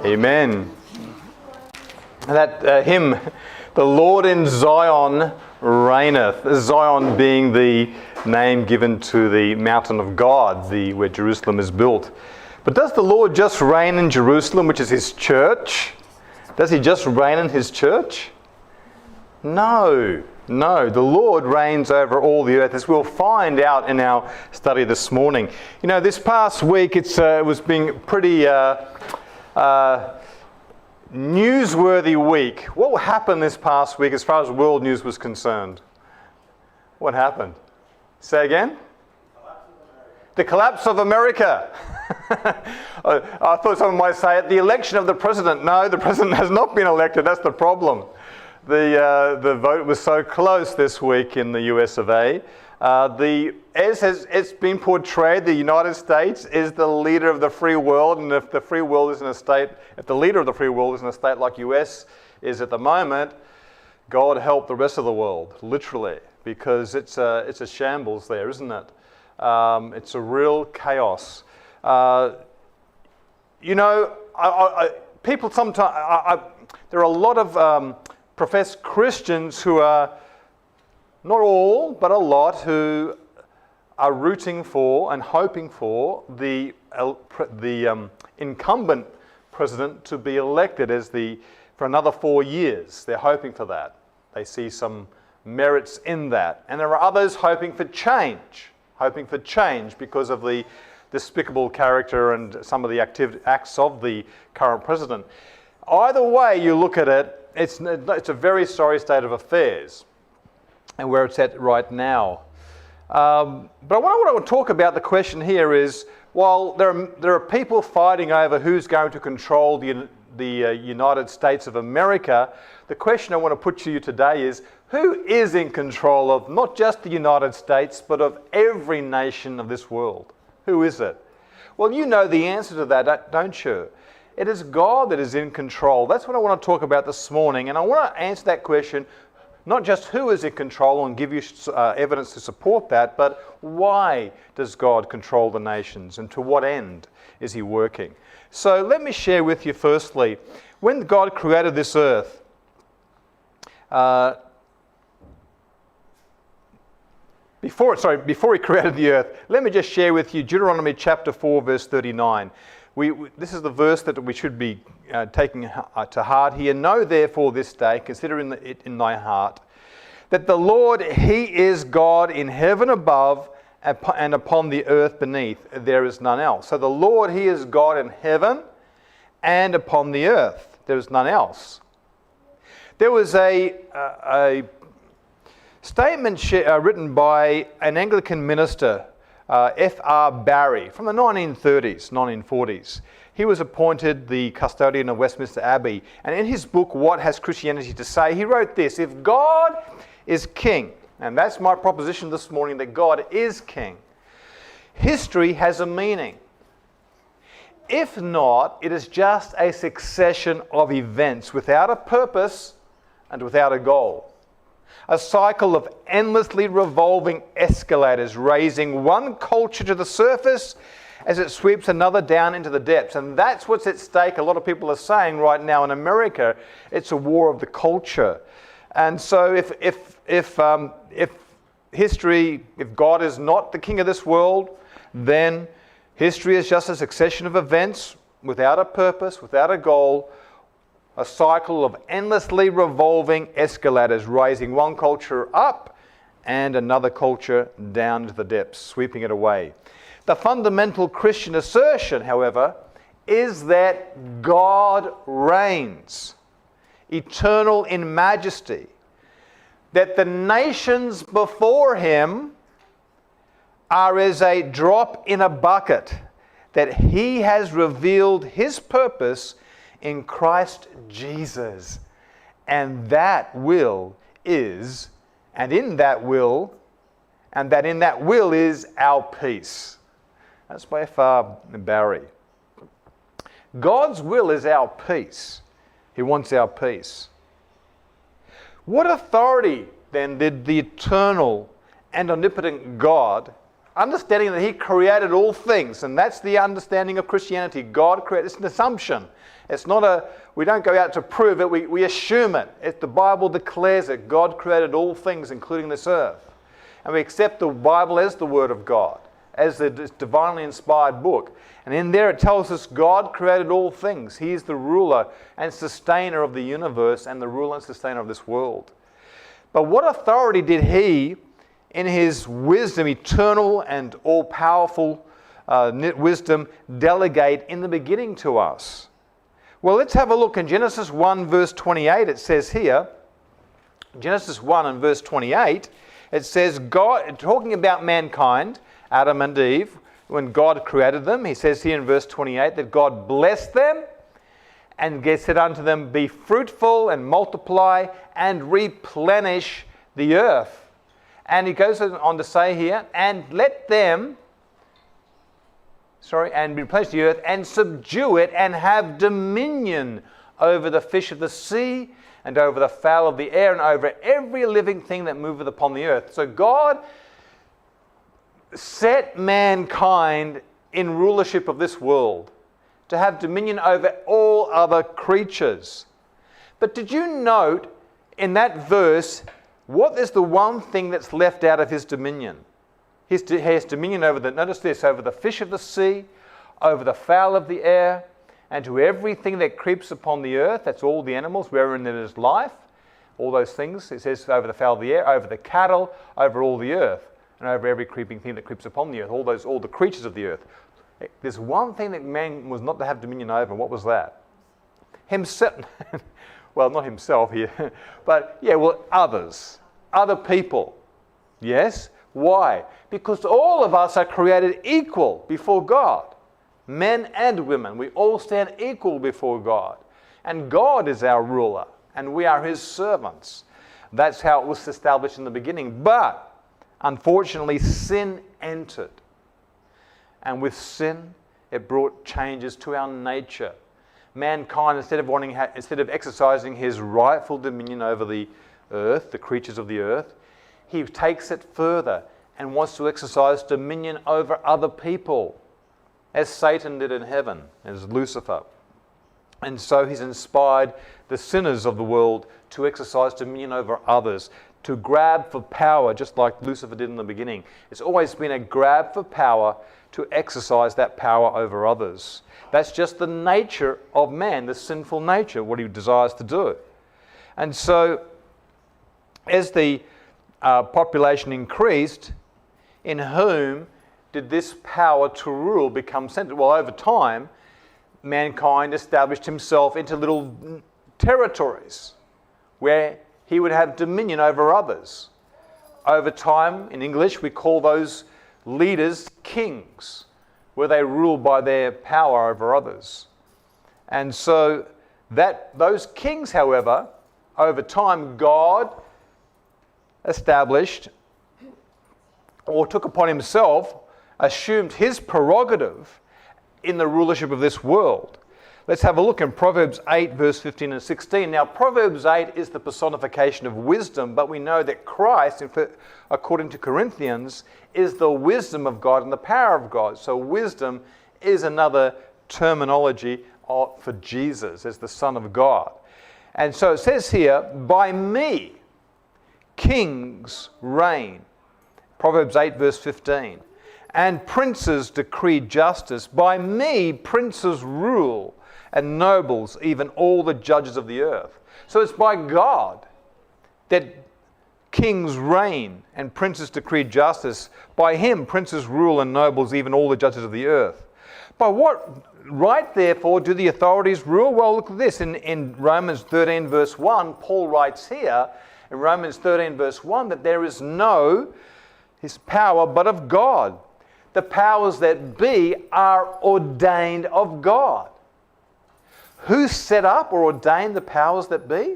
Amen. That hymn, "The Lord in Zion reigneth," Zion being the name given to the mountain of God, where Jerusalem is built. But does the Lord just reign in Jerusalem, which is his church? Does he just reign in his church? No. The Lord reigns over all the earth, as we'll find out in our study this morning. You know, this past week it was being pretty newsworthy week. What happened this past week as far as world news was concerned? What happened? Say again? The collapse of America. I thought someone might say the election of the president. No, the president has not been elected. That's the problem. The vote was so close this week in the US of A. As it's been portrayed, the United States is the leader of the free world, and if the free world is in a state, if the leader of the free world is in a state like US is at the moment, God help the rest of the world, literally, because it's a shambles there, isn't it? It's a real chaos. People sometimes, there are a lot of professed Christians who are, not all, but a lot, who are rooting for and hoping for the incumbent president to be elected for another 4 years. They're hoping for that. They see some merits in that. And there are others hoping for change because of the despicable character and some of the acts of the current president. Either way you look at it, it's a very sorry state of affairs and where it's at right now. But what I want to talk about, the question here is, while there are people fighting over who's going to control the United States of America, the question I want to put to you today is, who is in control of not just the United States, but of every nation of this world? Who is it? Well, you know the answer to that, don't you? It is God that is in control. That's what I want to talk about this morning. And I want to answer that question, not just who is in control and give you evidence to support that, but why does God control the nations and to what end is he working? So let me share with you firstly, when God created this earth, before he created the earth, let me just share with you Deuteronomy chapter 4, verse 39. This is the verse that we should be taking to heart here. Know therefore this day, consider it in thy heart, that the Lord, he is God in heaven above and upon the earth beneath. There is none else. So the Lord, he is God in heaven and upon the earth. There is none else. There was a statement written by an Anglican minister, F.R. Barry, from the 1940s. He was appointed the custodian of Westminster Abbey. And in his book, What Has Christianity to Say?, he wrote this: if God is king, and that's my proposition this morning, that God is king, history has a meaning. If not, it is just a succession of events without a purpose and without a goal. A cycle of endlessly revolving escalators, raising one culture to the surface as it sweeps another down into the depths. And that's what's at stake. A lot of people are saying right now in America, it's a war of the culture. And so if God is not the king of this world, then history is just a succession of events without a purpose, without a goal, a cycle of endlessly revolving escalators, raising one culture up and another culture down into the depths, sweeping it away. The fundamental Christian assertion, however, is that God reigns, eternal in majesty, that the nations before him are as a drop in a bucket, that he has revealed his purpose in Christ Jesus. And that will is, and in that will is our peace. That's by F.R. Barry. God's will is our peace. He wants our peace. What authority then did the eternal and omnipotent God understanding that he created all things, and that's the understanding of Christianity. God created. It's an assumption. It's not we don't go out to prove it, we assume it. The Bible declares it. God created all things, including this earth. And we accept the Bible as the Word of God, as the divinely inspired book. And in there it tells us God created all things. He is the ruler and sustainer of the universe and the ruler and sustainer of this world. But what authority did he, in his wisdom, eternal and all-powerful wisdom, delegate in the beginning to us? Well, let's have a look in Genesis 1 verse 28. It says here, Genesis 1 and verse 28, it says, God, talking about mankind, Adam and Eve, when God created them, he says here in verse 28 that God blessed them and said unto them, be fruitful and multiply and replenish the earth. And he goes on to say here, and replenish the earth and subdue it and have dominion over the fish of the sea and over the fowl of the air and over every living thing that moveth upon the earth. So God set mankind in rulership of this world to have dominion over all other creatures. But did you note in that verse, what is the one thing that's left out of his dominion? He has dominion over notice this, over the fish of the sea, over the fowl of the air, and to everything that creeps upon the earth. That's all the animals, wherein there is life. All those things. It says over the fowl of the air, over the cattle, over all the earth, and over every creeping thing that creeps upon the earth. All the creatures of the earth. There's one thing that man was not to have dominion over. What was that? Himself. Well, not himself here, but others, other people. Yes. Why? Because all of us are created equal before God. Men and women. We all stand equal before God. And God is our ruler. And we are his servants. That's how it was established in the beginning. But, unfortunately, sin entered. And with sin, it brought changes to our nature. Mankind, instead of exercising his rightful dominion over the earth, the creatures of the earth, he takes it further and wants to exercise dominion over other people, as Satan did in heaven, as Lucifer. And so he's inspired the sinners of the world to exercise dominion over others, to grab for power, just like Lucifer did in the beginning. It's always been a grab for power to exercise that power over others. That's just the nature of man, the sinful nature, what he desires to do. And so, as the population increased, in whom did this power to rule become centered? Well, over time, mankind established himself into little territories where he would have dominion over others. Over time, in English, we call those leaders kings, where they rule by their power over others. And so those kings, however, over time, God established or took upon himself, assumed his prerogative in the rulership of this world. Let's have a look in Proverbs 8, verse 15 and 16. Now, Proverbs 8 is the personification of wisdom, but we know that Christ, according to Corinthians, is the wisdom of God and the power of God. So wisdom is another terminology for Jesus as the Son of God. And so it says here, by me kings reign. Proverbs 8 verse 15. And princes decree justice. By me princes rule, and nobles, even all the judges of the earth. So it's by God that kings reign and princes decree justice. By him princes rule and nobles, even all the judges of the earth. By what right, therefore, do the authorities rule? Well, look at this. In Romans 13 verse 1, Paul writes here, in Romans 13 verse 1, that there is no his power but of God. The powers that be are ordained of God. Who set up or ordained the powers that be?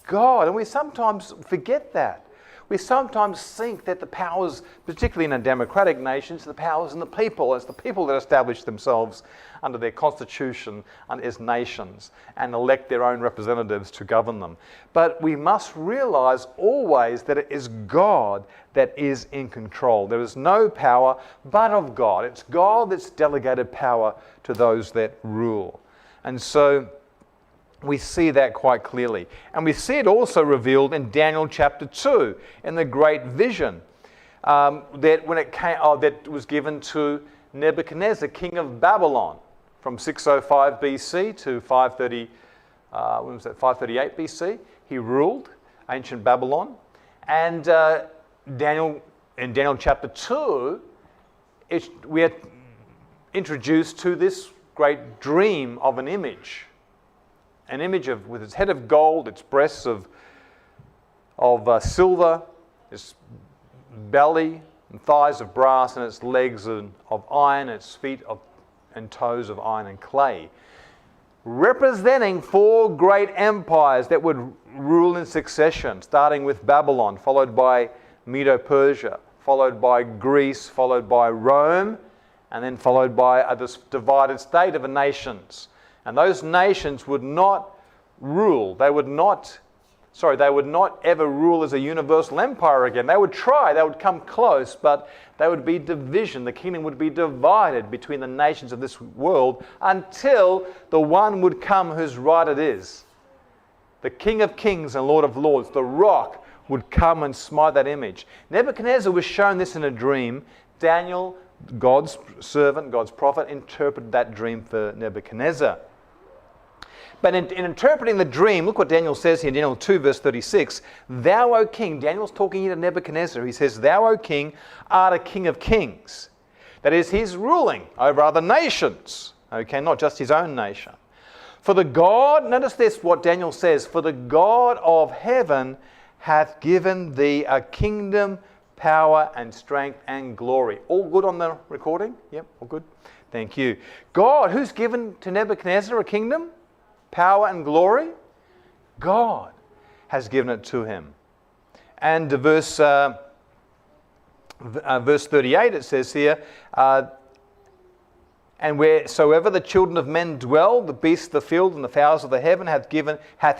God. And we sometimes forget that. We sometimes think that the powers, particularly in a democratic nations, the powers in the people. It's the people that establish themselves under their constitution and as nations and elect their own representatives to govern them. But we must realize always that it is God that is in control. There is no power but of God. It's God that's delegated power to those that rule. And so we see that quite clearly. And we see it also revealed in Daniel chapter 2, in the great vision that was given to Nebuchadnezzar, king of Babylon, from 605 BC to 538 BC. He ruled ancient Babylon. And in Daniel chapter 2, we are introduced to this great dream of an image with its head of gold, its breasts of silver, its belly and thighs of brass, and its legs of iron, its feet and toes of iron and clay, representing 4 great empires that would rule in succession, starting with Babylon, followed by Medo-Persia, followed by Greece, followed by Rome, and then followed by this divided state of nations. And those nations would not rule. They would not ever rule as a universal empire again. They would try, they would come close, but they would be division. The kingdom would be divided between the nations of this world until the one would come whose right it is. The King of Kings and Lord of Lords, the Rock, would come and smite that image. Nebuchadnezzar was shown this in a dream. Daniel, God's servant, God's prophet, interpreted that dream for Nebuchadnezzar. But in interpreting the dream, look what Daniel says here in Daniel 2, verse 36. Thou, O king, Daniel's talking here to Nebuchadnezzar. He says, Thou, O king, art a king of kings. That is, he's ruling over other nations. Okay, not just his own nation. For the God, notice this, what Daniel says, for the God of heaven hath given thee a kingdom, power and strength and glory. All good on the recording? Yep, all good. Thank you. God, who's given to Nebuchadnezzar a kingdom, power and glory? God has given it to him. And verse 38, it says here, and wheresoever the children of men dwell, the beasts of the field and the fowls of the heaven hath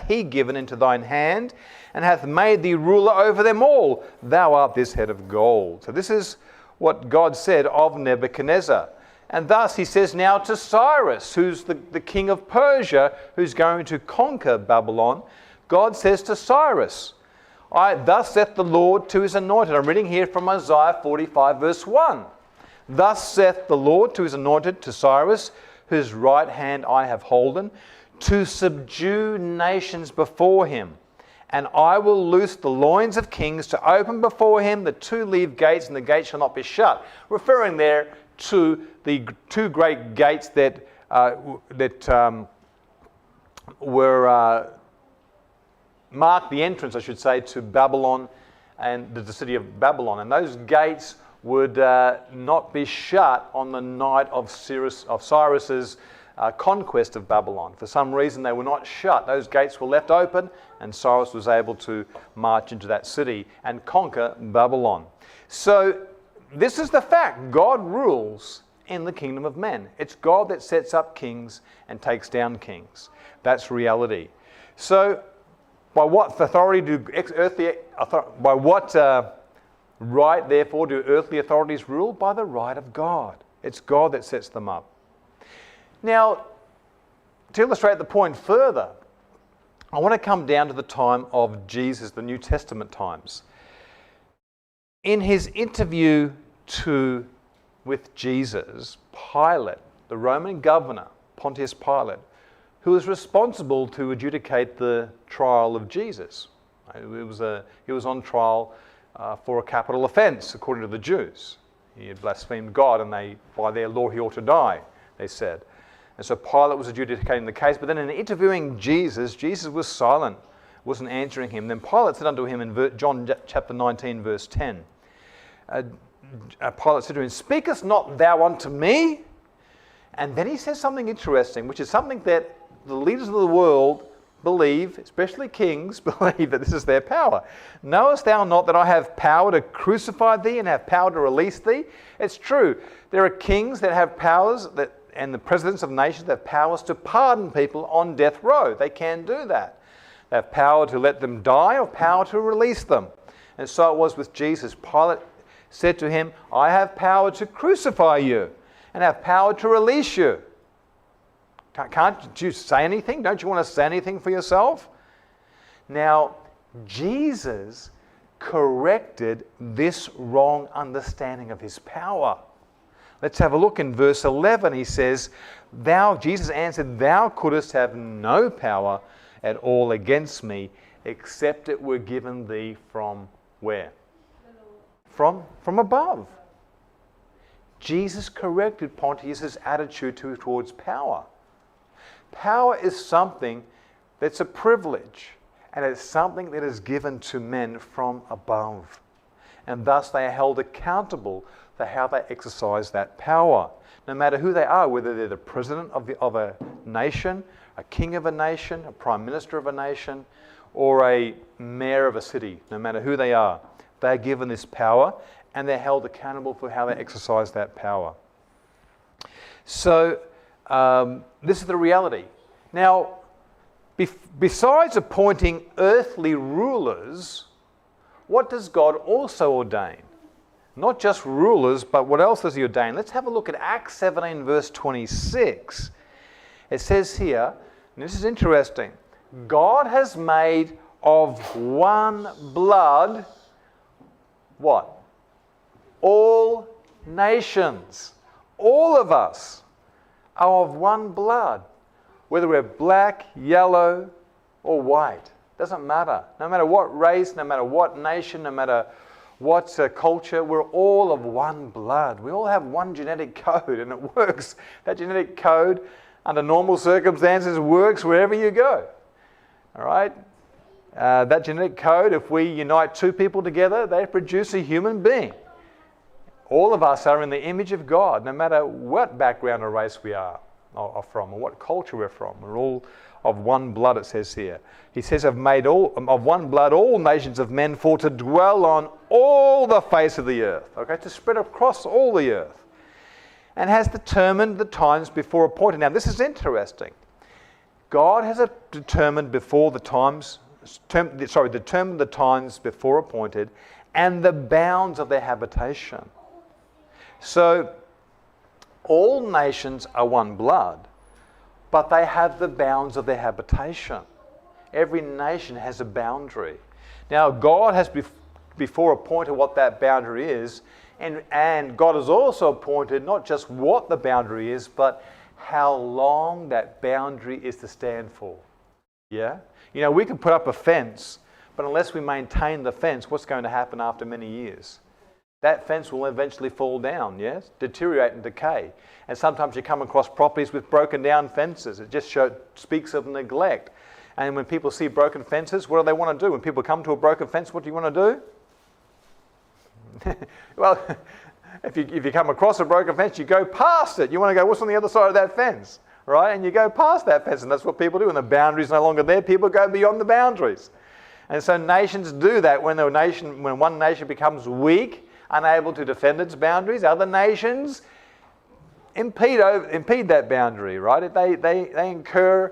he given into thine hand, and hath made thee ruler over them all. Thou art this head of gold. So this is what God said of Nebuchadnezzar. And thus he says now to Cyrus, who's the king of Persia, who's going to conquer Babylon. God says to Cyrus, thus saith the Lord to his anointed. I'm reading here from Isaiah 45 verse 1. Thus saith the Lord to his anointed, to Cyrus, whose right hand I have holden, to subdue nations before him. And I will loose the loins of kings, to open before him the 2-leaved gates, and the gates shall not be shut. Referring there to the 2 great gates that marked the entrance, I should say, to Babylon and the city of Babylon. And those gates would not be shut on the night of Cyrus's conquest of Babylon. For some reason, they were not shut. Those gates were left open, and Cyrus was able to march into that city and conquer Babylon. So this is the fact. God rules in the kingdom of men. It's God that sets up kings and takes down kings. That's reality. So by what authority right, therefore, do earthly authorities rule? By the right of God. It's God that sets them up. Now, to illustrate the point further, I want to come down to the time of Jesus, the New Testament times. In his interview with Jesus, Pilate, the Roman governor, Pontius Pilate, who was responsible to adjudicate the trial of Jesus. He was on trial for a capital offense, according to the Jews. He had blasphemed God, and by their law he ought to die, they said. And so Pilate was adjudicating the case, but then in interviewing Jesus, Jesus was silent, wasn't answering him. Then Pilate said unto him in John chapter 19, verse 10, Pilate said to him, Speakest not thou unto me? And then he says something interesting, which is something that the leaders of the world believe, especially kings, believe that this is their power. Knowest thou not that I have power to crucify thee and have power to release thee? It's true. There are kings that have powers, and the presidents of nations have powers to pardon people on death row. They can do that. They have power to let them die or power to release them. And so it was with Jesus. Pilate said to him, I have power to crucify you and have power to release you. Can't you say anything? Don't you want to say anything for yourself? Now, Jesus corrected this wrong understanding of his power. Let's have a look in verse 11. He says, Jesus answered, thou couldst have no power at all against me, except it were given thee from where? From above. Jesus corrected Pontius's attitude towards power. Power is something that's a privilege, and it's something that is given to men from above. And thus they are held accountable for how they exercise that power. No matter who they are, whether they're the president of a nation, a king of a nation, a prime minister of a nation, or a mayor of a city, no matter who they are given this power, and they're held accountable for how they exercise that power. So, this is the reality. Now, besides appointing earthly rulers, what does God also ordain? Not just rulers, but what else does he ordain? Let's have a look at Acts 17, verse 26. It says here, and this is interesting, God has made of one blood, what? All nations. All of us are of one blood. Whether we're black, yellow, or white. Doesn't matter. No matter what race, no matter what nation, no matter what culture, we're all of one blood. We all have one genetic code, and it works. That genetic code, under normal circumstances, works wherever you go. All right? That genetic code, if we unite two people together, they produce a human being. All of us are in the image of God, no matter what background or race we are from, or what culture we're from. We're all of one blood, it says here. He says, I've made of one blood all nations of men for to dwell on all the face of the earth. Okay, to spread across all the earth. And has determined the times before appointed. Now this is interesting. God has determined the times before appointed and the bounds of their habitation. So, all nations are one blood, but they have the bounds of their habitation. Every nation has a boundary. Now, God has before appointed what that boundary is, and God has also appointed not just what the boundary is, but how long that boundary is to stand for. Yeah? You know, we can put up a fence, but unless we maintain the fence, what's going to happen after many years? That fence will eventually fall down, yes? Deteriorate and decay. And sometimes you come across properties with broken down fences. It just speaks of neglect. And when people see broken fences, what do they want to do? When people come to a broken fence, what do you want to do? Well, if you come across a broken fence, you go past it. You want to go, what's on the other side of that fence? Right? And you go past that fence, and that's what people do. When the boundary's no longer there, people go beyond the boundaries. And so nations do that. When one nation becomes weak, unable to defend its boundaries, other nations impede that boundary, right? They incur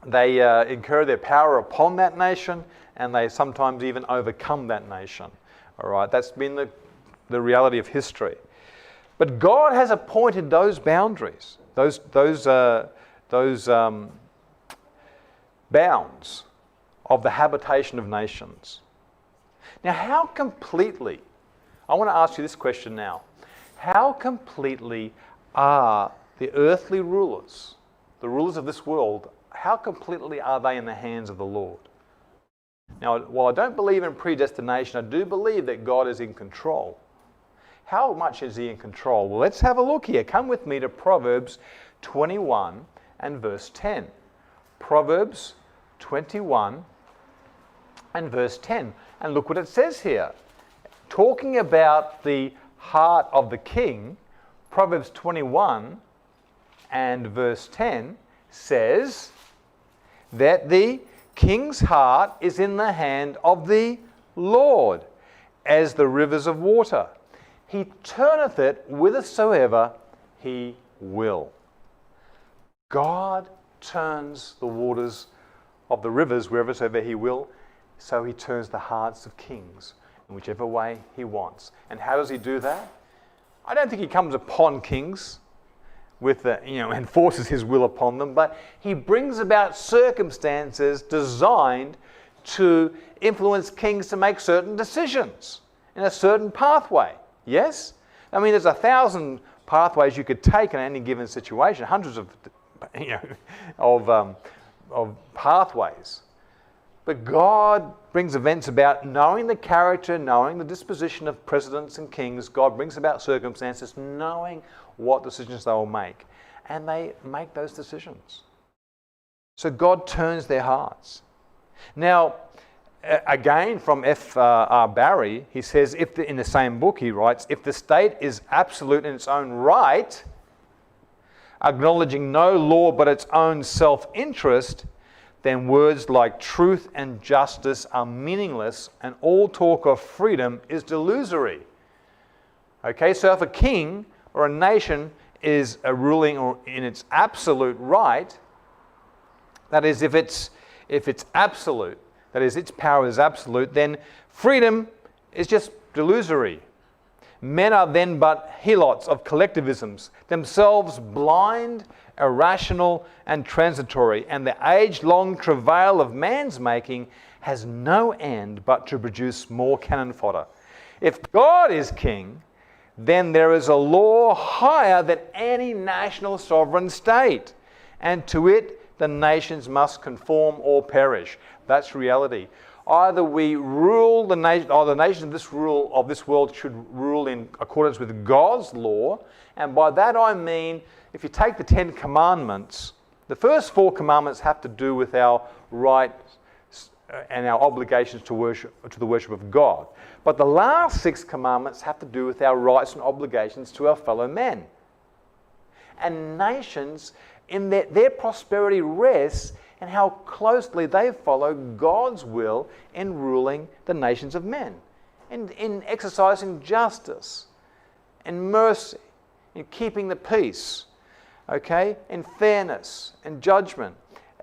their power upon that nation, and they sometimes even overcome that nation. All right, that's been the reality of history. But God has appointed those boundaries, those bounds of the habitation of nations. Now, how completely, I want to ask you this question now. How completely are the earthly rulers, the rulers of this world, how completely are they in the hands of the Lord? Now, while I don't believe in predestination, I do believe that God is in control. How much is he in control? Well, let's have a look here. Come with me to Proverbs 21 and verse 10. Proverbs 21 and verse 10. And look what it says here. Talking about the heart of the king, Proverbs 21 and verse 10 says that the king's heart is in the hand of the Lord, as the rivers of water. He turneth it whithersoever he will. God turns the waters of the rivers whereversoever he will, so he turns the hearts of kings in whichever way he wants. And how does he do that? I don't think he comes upon kings with and forces his will upon them, but he brings about circumstances designed to influence kings to make certain decisions in a certain pathway. Yes? I mean, there's 1,000 pathways you could take in any given situation, hundreds of pathways. But God brings events about, knowing the character, knowing the disposition of presidents and kings. God brings about circumstances, knowing what decisions they will make. And they make those decisions. So God turns their hearts. Now, again, from F.R. Barry, he says, in the same book he writes, if the state is absolute in its own right, acknowledging no law but its own self-interest, then words like truth and justice are meaningless, and all talk of freedom is delusory. Okay, so if a king or a nation is ruling in its absolute right, that is, if it's absolute, that is, its power is absolute, then freedom is just delusory. Men are then but helots of collectivisms, themselves blind, irrational, and transitory, and the age-long travail of man's making has no end but to produce more cannon fodder. If God is king, then there is a law higher than any national sovereign state, and to it the nations must conform or perish. That's reality. Either we rule the nation, or the nations of this world should rule in accordance with God's law, and by that I mean, if you take the 10 Commandments, the first 4 commandments have to do with our rights and our obligations to the worship of God. But the last 6 commandments have to do with our rights and obligations to our fellow men. And nations, in their prosperity rests in how closely they follow God's will in ruling the nations of men, in exercising justice and mercy, in keeping the peace, okay, in fairness and judgment.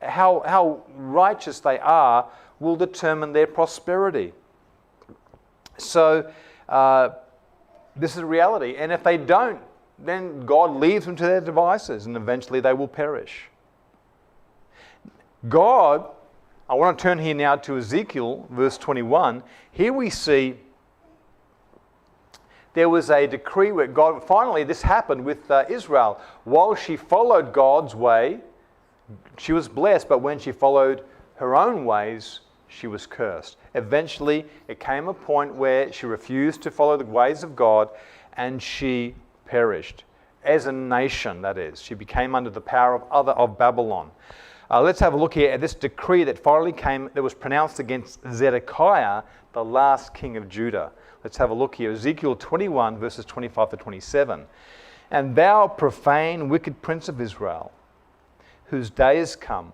How righteous they are will determine their prosperity. So this is reality. And if they don't, then God leaves them to their devices, and eventually they will perish. God, I want to turn here now to Ezekiel, verse 21. Here we see there was a decree where God, finally this happened with Israel. While she followed God's way, she was blessed, but when she followed her own ways, she was cursed. Eventually, it came a point where she refused to follow the ways of God, and she perished. As a nation, that is. She became under the power of Babylon. Let's have a look here at this decree that finally that was pronounced against Zedekiah, the last king of Judah. Let's have a look here. Ezekiel 21, verses 25 to 27. And thou profane, wicked prince of Israel, whose day is come,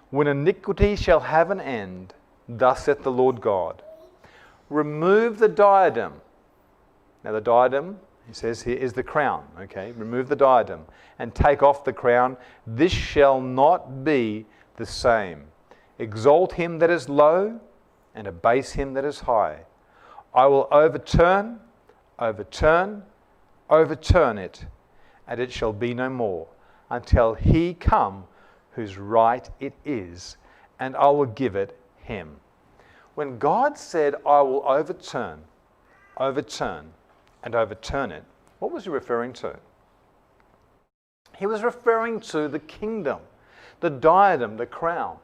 when iniquity shall have an end, thus saith the Lord God, remove the diadem. Now the diadem, he says here, is the crown. Okay, remove the diadem and take off the crown. This shall not be the same. Exalt him that is low, and abase him that is high. I will overturn it, and it shall be no more, until he come whose right it is, and I will give it him. When God said, I will overturn, and overturn it, what was he referring to? He was referring to the kingdom, the diadem, the crown.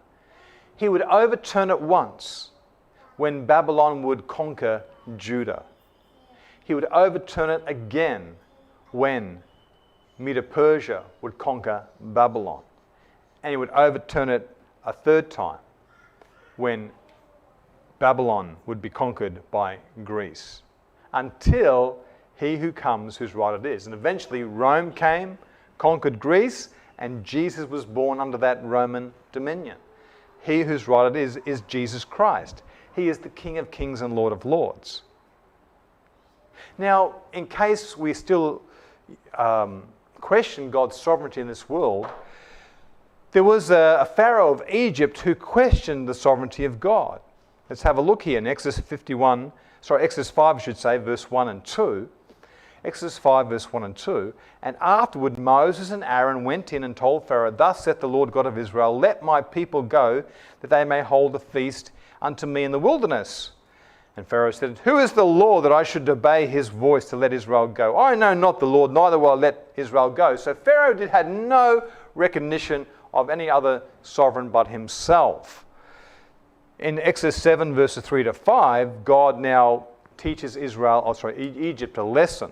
He would overturn it once when Babylon would conquer Judah. He would overturn it again when Medo-Persia would conquer Babylon. And he would overturn it a third time when Babylon would be conquered by Greece, until he who comes whose right it is. And eventually Rome came, conquered Greece, and Jesus was born under that Roman dominion. He whose right it is Jesus Christ. He is the King of Kings and Lord of Lords. Now, in case we still question God's sovereignty in this world, there was a Pharaoh of Egypt who questioned the sovereignty of God. Let's have a look here in Exodus 5, verse 1 and 2. Exodus 5, verse 1 and 2. And afterward Moses and Aaron went in and told Pharaoh, Thus saith the Lord God of Israel, Let my people go, that they may hold a feast unto me in the wilderness. And Pharaoh said, Who is the Lord that I should obey his voice to let Israel go? I know not the Lord, neither will I let Israel go. So Pharaoh had no recognition of any other sovereign but himself. In Exodus 7, verses 3 to 5, God now teaches Egypt a lesson.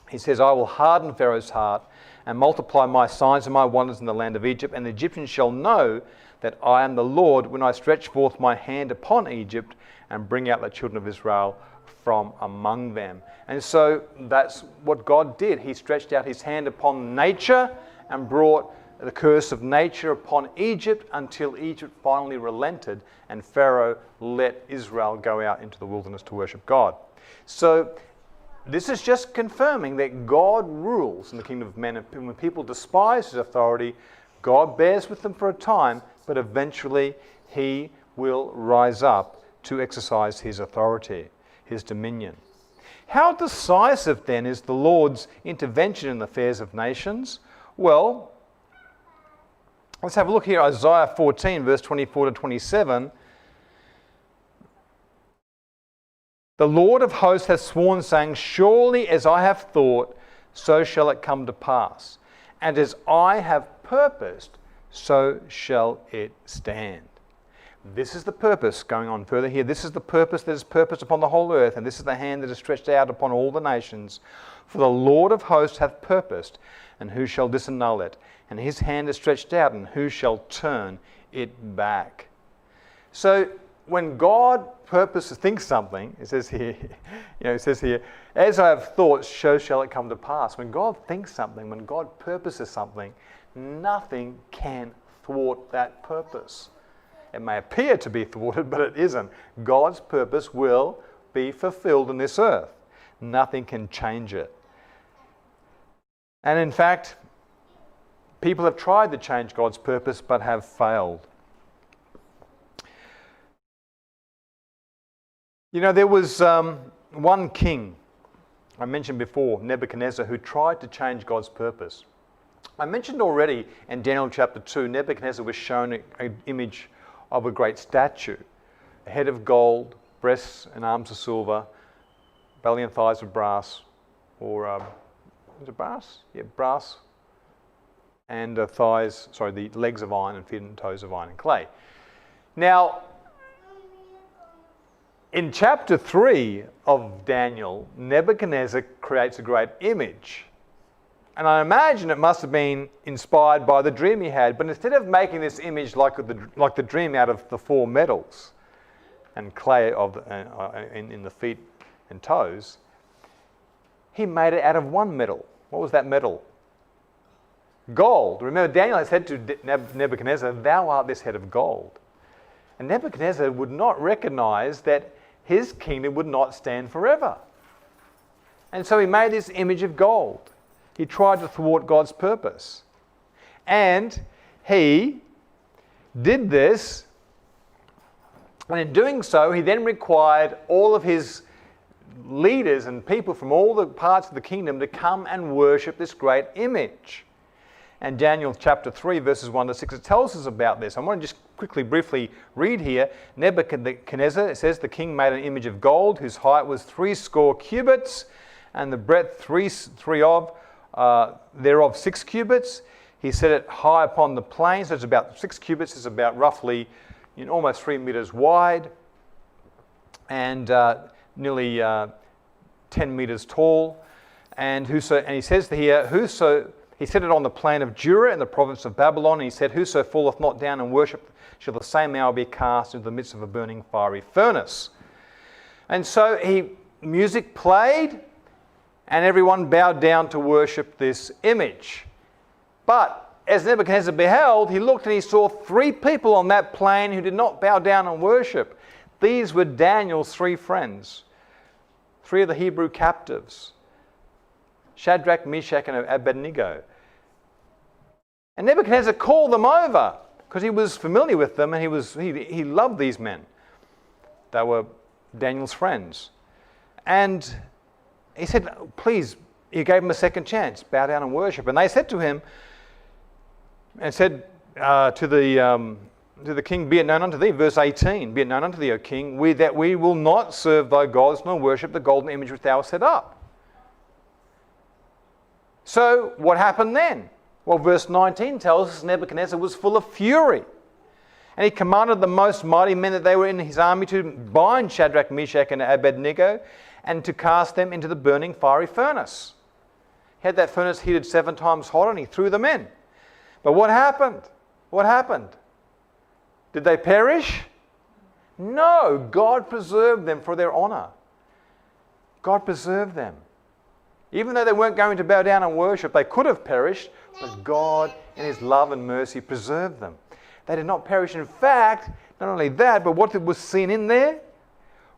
He says, I will harden Pharaoh's heart and multiply my signs and my wonders in the land of Egypt, and the Egyptians shall know that I am the Lord when I stretch forth my hand upon Egypt and bring out the children of Israel from among them. And so that's what God did. He stretched out his hand upon nature and brought the curse of nature upon Egypt until Egypt finally relented and Pharaoh let Israel go out into the wilderness to worship God. So this is just confirming that God rules in the kingdom of men, and when people despise his authority, God bears with them for a time, but eventually he will rise up to exercise his authority, his dominion. How decisive then is the Lord's intervention in the affairs of nations? Well, let's have a look here, Isaiah 14, verse 24 to 27. The Lord of hosts hath sworn, saying, Surely as I have thought, so shall it come to pass. And as I have purposed, so shall it stand. This is the purpose, going on further here, this is the purpose that is purposed upon the whole earth, and this is the hand that is stretched out upon all the nations. For the Lord of hosts hath purposed, and who shall disannul it? And his hand is stretched out, and who shall turn it back? So when God purposes, thinks something, it says here, as I have thought, so shall it come to pass. When God thinks something, when God purposes something, nothing can thwart that purpose. It may appear to be thwarted, but it isn't. God's purpose will be fulfilled in this earth. Nothing can change it. And in fact, people have tried to change God's purpose, but have failed. There was one king, I mentioned before, Nebuchadnezzar, who tried to change God's purpose. I mentioned already in Daniel chapter 2, Nebuchadnezzar was shown an image of a great statue, a head of gold, breasts and arms of silver, belly and thighs of brass, or is it brass? Yeah, brass, and the legs of iron and feet and toes of iron and clay. Now, in chapter 3 of Daniel, Nebuchadnezzar creates a great image. And I imagine it must have been inspired by the dream he had, but instead of making this image like the dream out of the 4 metals and clay in the feet and toes, he made it out of 1 metal. What was that metal? Gold. Remember, Daniel had said to Nebuchadnezzar, Thou art this head of gold. And Nebuchadnezzar would not recognize that his kingdom would not stand forever. And so he made this image of gold. He tried to thwart God's purpose. And he did this, and in doing so, he then required all of his leaders and people from all the parts of the kingdom to come and worship this great image. And Daniel chapter 3, verses 1 to 6, it tells us about this. I want to just briefly read here. Nebuchadnezzar, it says, the king made an image of gold, whose height was 80 cubits, and the breadth thereof 6 cubits. He set it high upon the plain, so it's about 6 cubits, it's about roughly almost 3 meters wide, and nearly 10 meters tall. And he says here, he set it on the plain of Dura in the province of Babylon, and he said, Whoso falleth not down and worship shall the same hour be cast into the midst of a burning fiery furnace. And so music played, and everyone bowed down to worship this image. But as Nebuchadnezzar beheld, he looked and he saw 3 people on that plain who did not bow down and worship. These were Daniel's 3 friends, 3 of the Hebrew captives, Shadrach, Meshach, and Abednego. And Nebuchadnezzar called them over because he was familiar with them and he loved these men. They were Daniel's friends. And he said, please, he gave them a second chance, bow down and worship. And they said to him, and said to the king, be it known unto thee, verse 18, be it known unto thee, O king, that we will not serve thy gods nor worship the golden image which thou hast set up. So what happened then? Well, verse 19 tells us Nebuchadnezzar was full of fury. And he commanded the most mighty men that they were in his army to bind Shadrach, Meshach, and Abednego and to cast them into the burning fiery furnace. He had that furnace heated 7 times hotter and he threw them in. But what happened? What happened? Did they perish? No, God preserved them for their honor. God preserved them. Even though they weren't going to bow down and worship, they could have perished, but God, in his love and mercy, preserved them. They did not perish. In fact, not only that, but what was seen in there?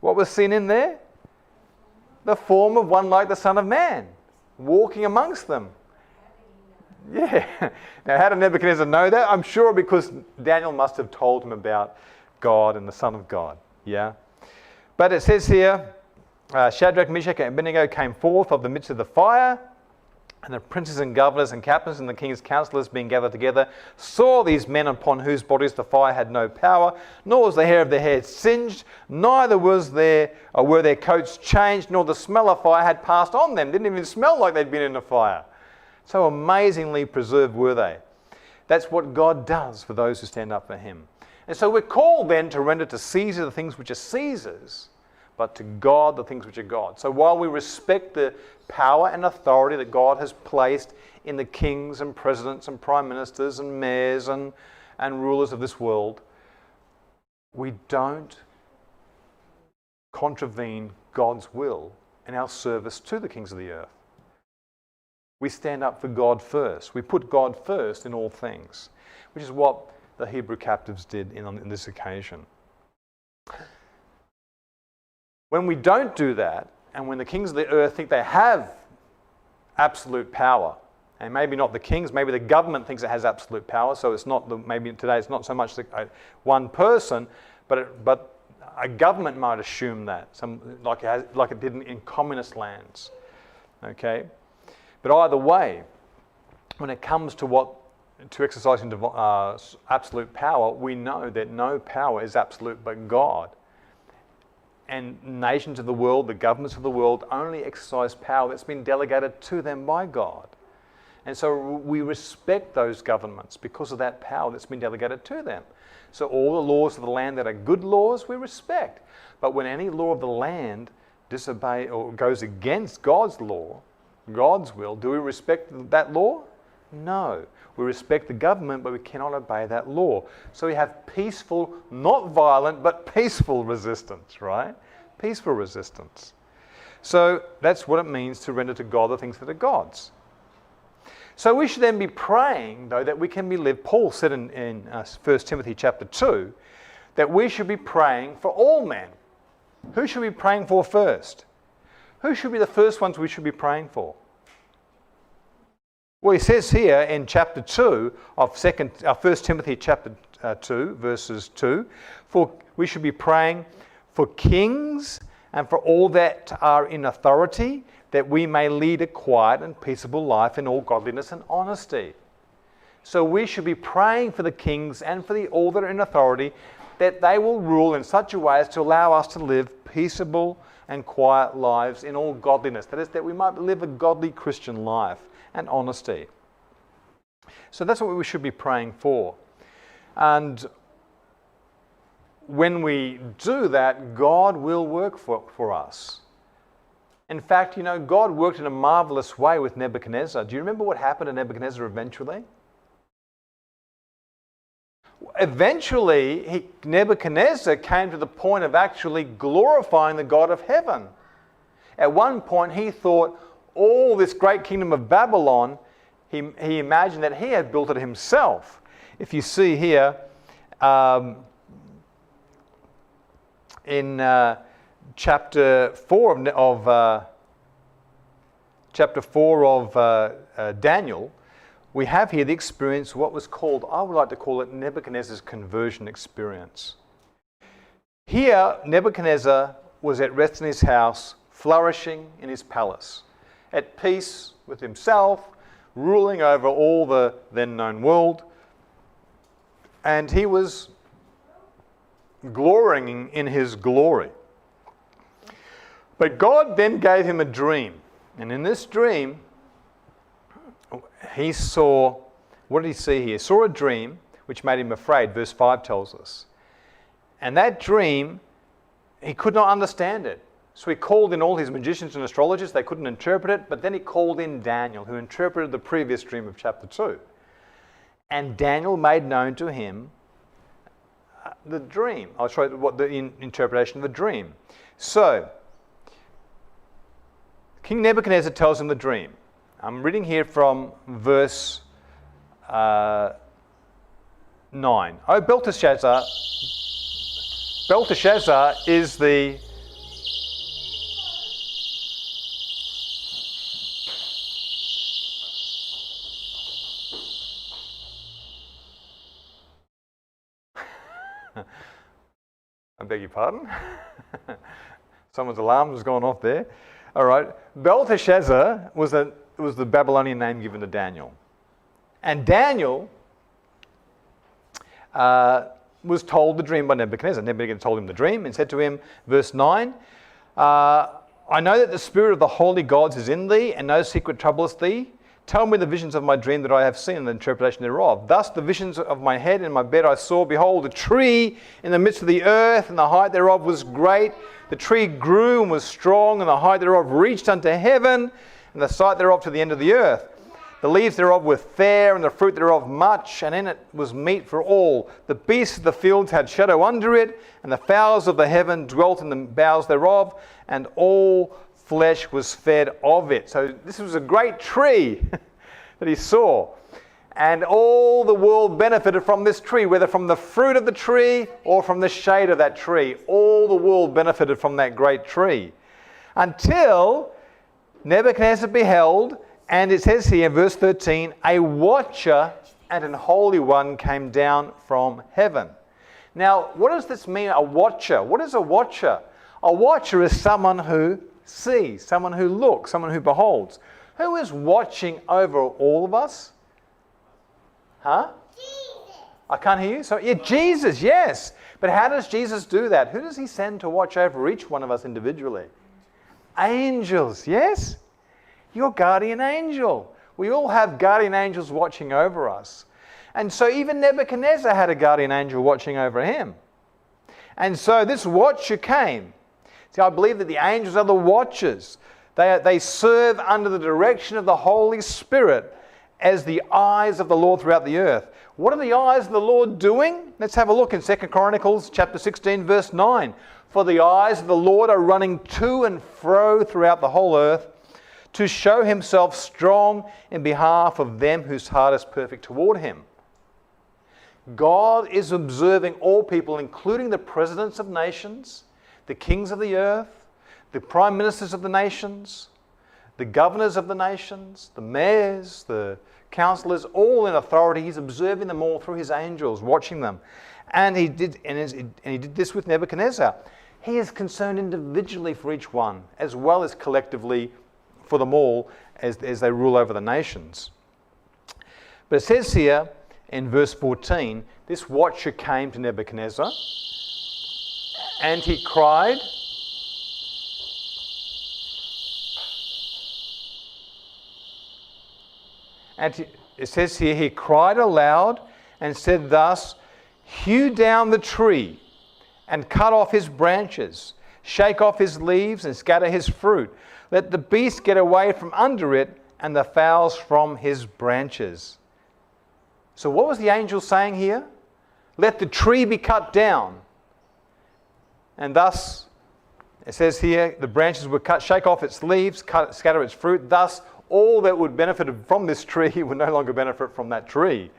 What was seen in there? The form of one like the Son of Man, walking amongst them. Yeah. Now, how did Nebuchadnezzar know that? I'm sure because Daniel must have told him about God and the Son of God. Yeah. But it says here, Shadrach, Meshach, and Abednego came forth of the midst of the fire, and the princes and governors and captains and the king's counselors being gathered together saw these men upon whose bodies the fire had no power, nor was the hair of their heads singed, neither were their coats changed, nor the smell of fire had passed on them. Didn't even smell like they'd been in a fire. So amazingly preserved were they. That's what God does for those who stand up for him. And so we're called then to render to Caesar the things which are Caesar's, but to God the things which are God. So while we respect the power and authority that God has placed in the kings and presidents and prime ministers and mayors and rulers of this world, we don't contravene God's will in our service to the kings of the earth. We stand up for God first. We put God first in all things, which is what the Hebrew captives did in this occasion. When we don't do that, and when the kings of the earth think they have absolute power, and maybe not the kings, maybe the government thinks it has absolute power, so it's not maybe today it's not so much one person, but a government might assume that, like it did in communist lands. Okay. But either way, when it comes to exercising absolute power, we know that no power is absolute but God. And nations of the world, the governments of the world, only exercise power that's been delegated to them by God. And so we respect those governments because of that power that's been delegated to them. So all the laws of the land that are good laws, we respect. But when any law of the land disobeys or goes against God's law, God's will, do we respect that law? No. We respect the government, but we cannot obey that law. So we have peaceful, not violent, but peaceful resistance, right? Peaceful resistance. So that's what it means to render to God the things that are God's. So we should then be praying, though, that we can be lived. Paul said in 1 Timothy chapter 2, that we should be praying for all men. Who should we be praying for first? Who should be the first ones we should be praying for? Well, he says here in chapter 2 of 1 Timothy chapter 2, verses 2, for we should be praying for kings and for all that are in authority, that we may lead a quiet and peaceable life in all godliness and honesty. So we should be praying for the kings and for all that are in authority, that they will rule in such a way as to allow us to live peaceable and quiet lives in all godliness. That is, that we might live a godly Christian life and honesty. So that's what we should be praying for. And when we do that, God will work for us. In fact, God worked in a marvelous way with Nebuchadnezzar. Do you remember what happened to Nebuchadnezzar eventually? Eventually, Nebuchadnezzar came to the point of actually glorifying the God of heaven. At one point, he thought all this great kingdom of Babylon he imagined that he had built it himself. If you see here, in chapter 4 of Daniel, we have here the experience, what was called, I would like to call it Nebuchadnezzar's conversion experience. Here, Nebuchadnezzar was at rest in his house, flourishing in his palace, at peace with himself, ruling over all the then known world, and he was glorying in his glory. But God then gave him a dream, and in this dream, he saw, what did he see here? He saw a dream which made him afraid, verse 5 tells us. And that dream, he could not understand it. So he called in all his magicians and astrologers, they couldn't interpret it, but then he called in Daniel, who interpreted the previous dream of chapter 2. And Daniel made known to him the dream. I'll show you what the interpretation of the dream. So, King Nebuchadnezzar tells him the dream. I'm reading here from verse 9. Oh, Belteshazzar is the... I beg your pardon? Someone's alarm has gone off there. All right. Belteshazzar was the Babylonian name given to Daniel. And Daniel was told the dream by Nebuchadnezzar. Nebuchadnezzar told him the dream and said to him, verse 9, I know that the spirit of the holy gods is in thee, and no secret troubleth thee. Tell me the visions of my dream that I have seen and the interpretation thereof. Thus the visions of my head in my bed I saw, behold, a tree in the midst of the earth, and the height thereof was great. The tree grew and was strong, and the height thereof reached unto heaven, and the sight thereof to the end of the earth. The leaves thereof were fair, and the fruit thereof much, and in it was meat for all. The beasts of the fields had shadow under it, and the fowls of the heaven dwelt in the boughs thereof, and all flesh was fed of it. So this was a great tree that he saw. And all the world benefited from this tree, whether from the fruit of the tree or from the shade of that tree. All the world benefited from that great tree. Until Nebuchadnezzar beheld, and it says here in verse 13, a watcher and an holy one came down from heaven. Now, what does this mean, a watcher? What is a watcher? A watcher is someone who sees, someone who looks, someone who beholds. Who is watching over all of us? Huh? Jesus. I can't hear you. So, yeah, Jesus, yes. But how does Jesus do that? Who does he send to watch over each one of us individually? Angels, yes? Your guardian angel. We all have guardian angels watching over us. And so even Nebuchadnezzar had a guardian angel watching over him. And so this watcher came. See, I believe that the angels are the watchers. They serve under the direction of the Holy Spirit as the eyes of the Lord throughout the earth. What are the eyes of the Lord doing? Let's have a look in 2 Chronicles chapter 16, verse 9. For the eyes of the Lord are running to and fro throughout the whole earth to show himself strong in behalf of them whose heart is perfect toward him. God is observing all people, including the presidents of nations, the kings of the earth, the prime ministers of the nations, the governors of the nations, the mayors, the councillors, all in authority. He's observing them all through his angels, watching them. And he did this with Nebuchadnezzar. He is concerned individually for each one, as well as collectively for them all as they rule over the nations. But it says here in verse 14, this watcher came to Nebuchadnezzar, and he cried, and it says here, he cried aloud and said thus, hew down the tree and cut off his branches, shake off his leaves and scatter his fruit. Let the beast get away from under it and the fowls from his branches. So what was the angel saying here? Let the tree be cut down. And thus, it says here, the branches were cut, shake off its leaves, scatter its fruit. Thus, all that would benefit from this tree would no longer benefit from that tree.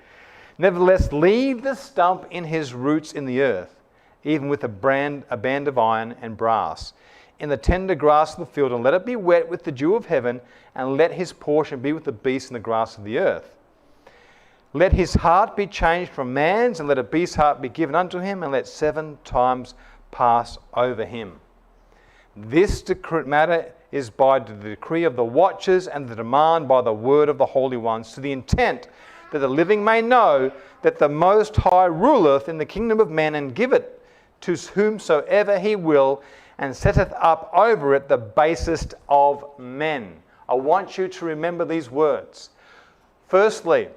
Nevertheless, leave the stump in his roots in the earth, even with a band of iron and brass, in the tender grass of the field, and let it be wet with the dew of heaven, and let his portion be with the beasts in the grass of the earth. Let his heart be changed from man's, and let a beast's heart be given unto him, and let 7 times pass over him. This matter is by the decree of the watchers, and the demand by the word of the holy ones, to the intent that the living may know that the Most High ruleth in the kingdom of men, and giveth to whomsoever he will, and setteth up over it the basest of men. I want you to remember these words. Firstly,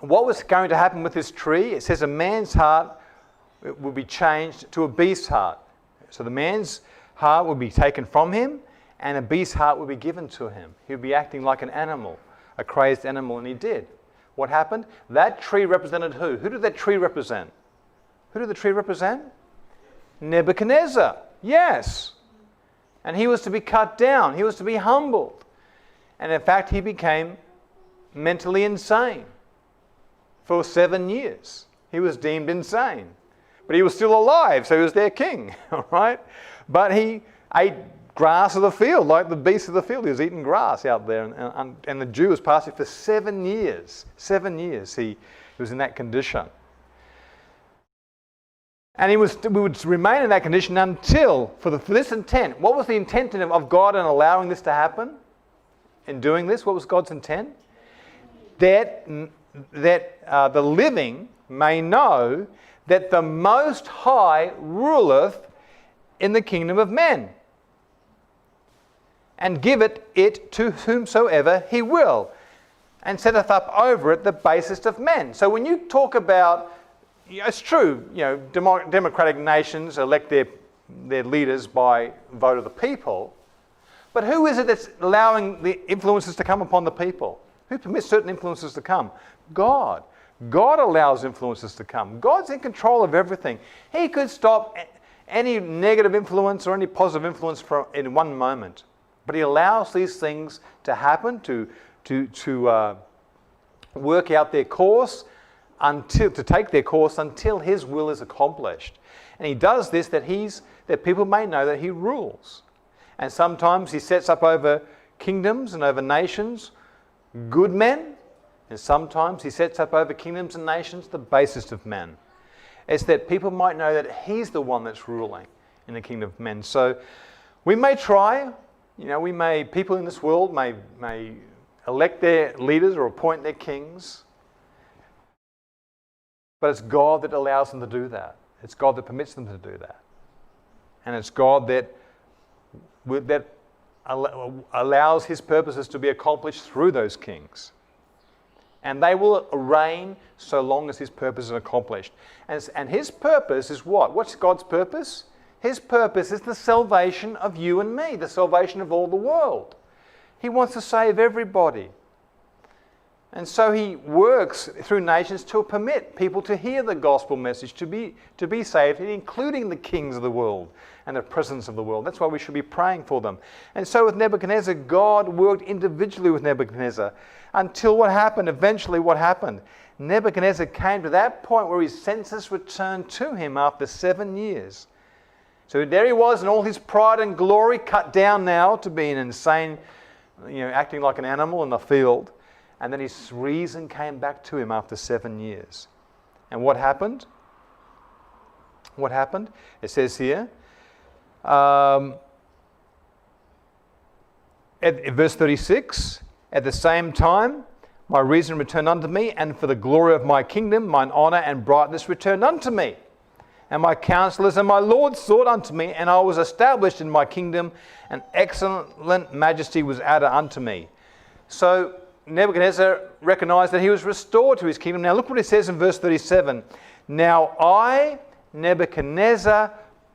what was going to happen with this tree? It says a man's heart will be changed to a beast's heart. So the man's heart will be taken from him, and a beast's heart will be given to him. He'll be acting like an animal, a crazed animal, and he did. What happened? That tree represented who? Who did that tree represent? Who did the tree represent? Nebuchadnezzar. Yes. And he was to be cut down. He was to be humbled. And in fact, he became mentally insane for 7 years. He was deemed insane. But he was still alive, so he was their king, all right? But he ate grass of the field, like the beasts of the field. He was eating grass out there, and the Jew was fasting for 7 years. 7 years he was in that condition. And we would remain in that condition until, for this intent, what was the intent of God in allowing this to happen? In doing this, what was God's intent? That the living may know that the Most High ruleth in the kingdom of men, and giveth it to whomsoever he will, and setteth up over it the basest of men. So when you talk about, it's true, democratic nations elect their leaders by vote of the people, but who is it that's allowing the influences to come upon the people? Who permits certain influences to come? God. God allows influences to come. God's in control of everything. He could stop any negative influence or any positive influence in one moment. But he allows these things to happen, to work out their course, to take their course until his will is accomplished. And he does this that people may know that he rules. And sometimes he sets up over kingdoms and over nations good men, and sometimes he sets up over kingdoms and nations the basest of men. It's that people might know that he's the one that's ruling in the kingdom of men. So we may try, people in this world may elect their leaders or appoint their kings, but it's God that allows them to do that. It's God that permits them to do that. And it's God that allows his purposes to be accomplished through those kings. And they will reign so long as his purpose is accomplished. And his purpose is what? What's God's purpose? His purpose is the salvation of you and me, the salvation of all the world. He wants to save everybody. And so he works through nations to permit people to hear the gospel message, to be saved, including the kings of the world and the presidents of the world. That's why we should be praying for them. And so with Nebuchadnezzar, God worked individually with Nebuchadnezzar until what happened? Eventually what happened? Nebuchadnezzar came to that point where his senses returned to him after 7 years. So there he was in all his pride and glory, cut down now to be an insane, acting like an animal in the field. And then his reason came back to him after 7 years. And what happened? What happened? It says here, at verse 36, at the same time, my reason returned unto me, and for the glory of my kingdom, mine honour and brightness returned unto me. And my counselors and my lords sought unto me, and I was established in my kingdom, and excellent majesty was added unto me. So Nebuchadnezzar recognized that he was restored to his kingdom. Now look what it says in verse 37. Now I, Nebuchadnezzar,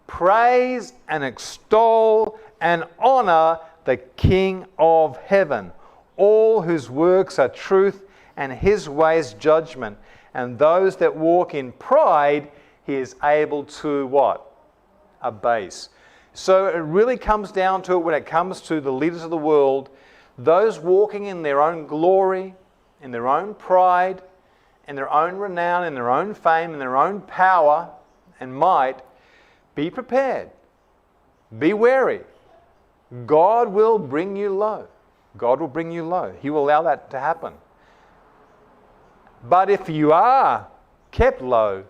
praise and extol and honor the King of heaven, all whose works are truth and his ways judgment. And those that walk in pride, he is able to what? Abase. So it really comes down to it when it comes to the leaders of the world. those walking in their own glory, in their own pride, in their own renown, in their own fame, in their own power and might, be prepared. Be wary. God will bring you low. God will bring you low. He will allow that to happen. But if you are kept low,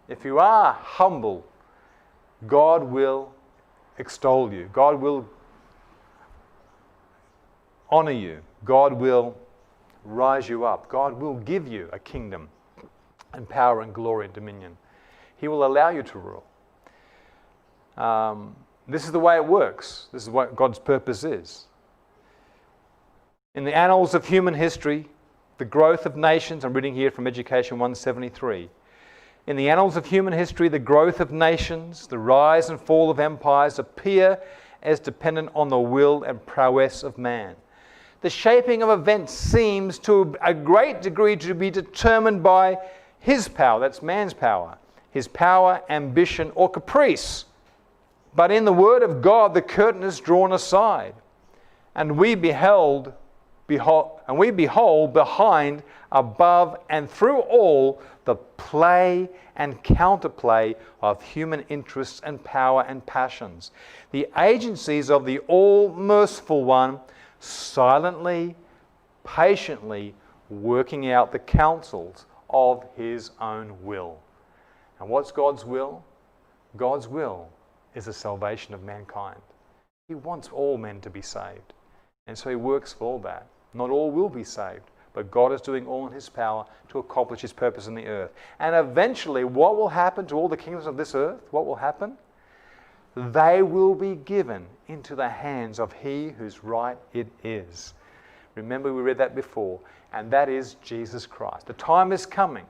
if you are humble, God will extol you. God will honor you. God will rise you up. God will give you a kingdom and power and glory and dominion. He will allow you to rule. This is the way it works. This is what God's purpose is. In the annals of human history, the growth of nations, I'm reading here from Education 173. In the annals of human history, the growth of nations, the rise and fall of empires appear as dependent on the will and prowess of man. The shaping of events seems to a great degree to be determined by his power, that's man's power, his power, ambition, or caprice. But in the Word of God, the curtain is drawn aside, and we behold behind, above, and through all the play and counterplay of human interests and power and passions, the agencies of the all-merciful one, silently, patiently working out the counsels of his own will. And what's God's will? God's will is the salvation of mankind. He wants all men to be saved. And so he works for all that. Not all will be saved, but God is doing all in his power to accomplish his purpose in the earth. And eventually, what will happen to all the kingdoms of this earth? What will happen? They will be given into the hands of he whose right it is. Remember, we read that before, and that is Jesus Christ. The time is coming,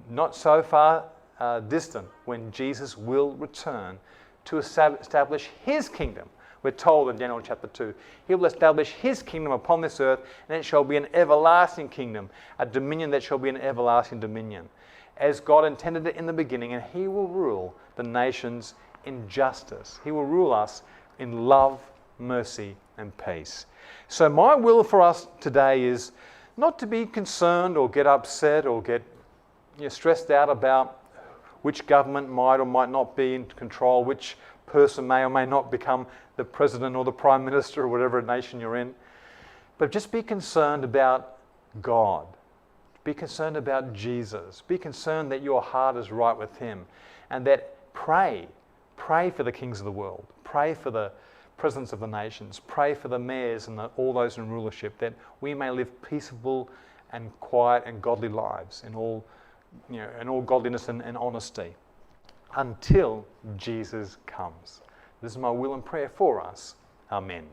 not so far distant, when Jesus will return to establish his kingdom. We're told in Daniel chapter 2, he will establish his kingdom upon this earth, and it shall be an everlasting kingdom, a dominion that shall be an everlasting dominion, as God intended it in the beginning, and he will rule the nations in justice. He will rule us in love, mercy, and peace. So my will for us today is not to be concerned or get upset or get stressed out about which government might or might not be in control, which person may or may not become the president or the prime minister or whatever nation you're in. But just be concerned about God. Be concerned about Jesus. Be concerned that your heart is right with him, and that pray for the kings of the world. Pray for the presidents of the nations. Pray for the mayors and all those in rulership, that we may live peaceable and quiet and godly lives in all godliness and honesty until Jesus comes. This is my will and prayer for us. Amen.